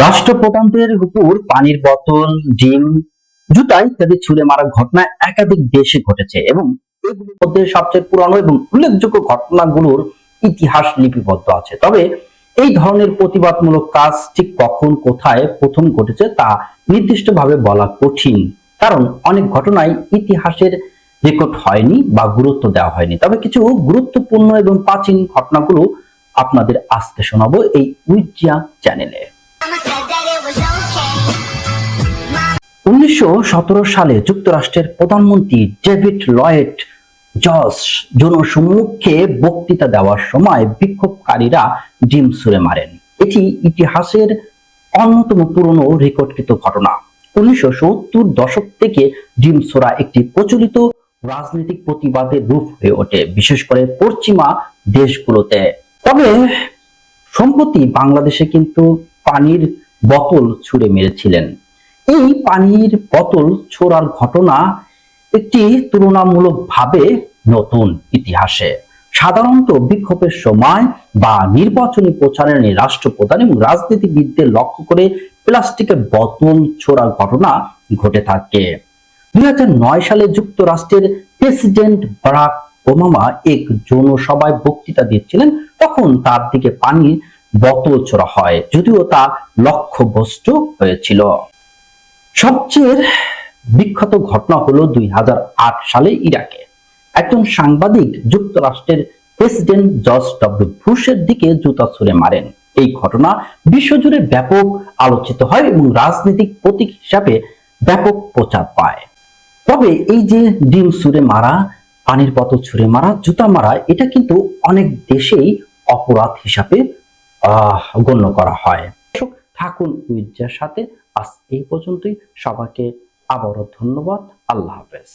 রাষ্ট্রপ্রধানদের উপর পানির বোতল, ডিম, জুতা ইত্যাদি ছুঁড়ে মারার ঘটনা একাধিক দেশে ঘটেছে এবং এগুলোর মধ্যে সবচেয়ে পুরানো এবং উল্লেখযোগ্য ঘটনাগুলোর ইতিহাস লিপিবদ্ধ আছে। তবে এই ধরনের প্রতিবাদমূলক কাজ ঠিক কখন, কোথায় প্রথম ঘটেছে তা নির্দিষ্টভাবে বলা কঠিন, কারণ অনেক ঘটনায় ইতিহাসের রেকর্ড হয়নি বা গুরুত্ব দেওয়া হয়নি। তবে কিছু গুরুত্বপূর্ণ এবং প্রাচীন ঘটনাগুলো আপনাদের আজকে শোনাবো এই উইজিয়া চ্যানেলে। 1917 সালে যুক্তরাষ্ট্রের প্রধানমন্ত্রী ডেভিড লয়েড জর্জ জনসম্মুখে বক্তৃতা দেওয়ার সময় বিক্ষোভকারীরা ডিম ছুঁড়ে মারেন। এটি ইতিহাসের অন্যতম পুরনো রেকর্ডকৃত ঘটনা। 1970 দশক থেকে ডিম ছোড়া একটি প্রচলিত রাজনৈতিক প্রতিবাদের রূপ হয়ে ওঠে, বিশেষ করে পশ্চিমা দেশগুলোতে। তবে সম্প্রতি বাংলাদেশে কিন্তু পানির বোতল ছুঁড়ে মেরেছিলেন। এই পানির বোতল ছোড়ার ঘটনা একটি তুলনামূলকভাবে নতুন ইতিহাসে। সাধারণত বিক্ষোভের সময় বা নির্বাচনী প্রচারণে রাষ্ট্রপ্রধান এবং রাজনীতিবিদদের লক্ষ্য করে প্লাস্টিকের বোতল ছোড়ার ঘটনা ঘটে থাকে। 2009 সালে যুক্তরাষ্ট্রের প্রেসিডেন্ট বারাক ওবামা এক জনসভায় বক্তৃতা দিচ্ছিলেন, তখন তার দিকে পানির বোতল ছোড়া হয়, যদিও তা লক্ষ্যভ্রষ্ট হয়েছিল। সবচেয়ে বিখ্যাত ঘটনা হলো 2008 সালে ইরাকে একজন সাংবাদিক যুক্তরাষ্ট্রের প্রেসিডেন্ট জর্জ ডব্লিউ বুশের দিকে জুতা ছুঁড়ে মারেন। এই ঘটনা বিশ্বজুড়ে ব্যাপক আলোচিত হয় এবং রাজনৈতিক প্রতীক হিসাবে ব্যাপক প্রচার পায়। তবে এই যে ডিম ছুঁড়ে মারা, পানির বোতল ছুঁড়ে মারা, জুতা মারা, এটা কিন্তু অনেক দেশেই অপরাধ হিসাবে গণ্য করা হয়। থাকুন উইজার সাথে। আজ এই পর্যন্তই। সবাইকে আবারও ধন্যবাদ। আল্লাহ হাফেজ।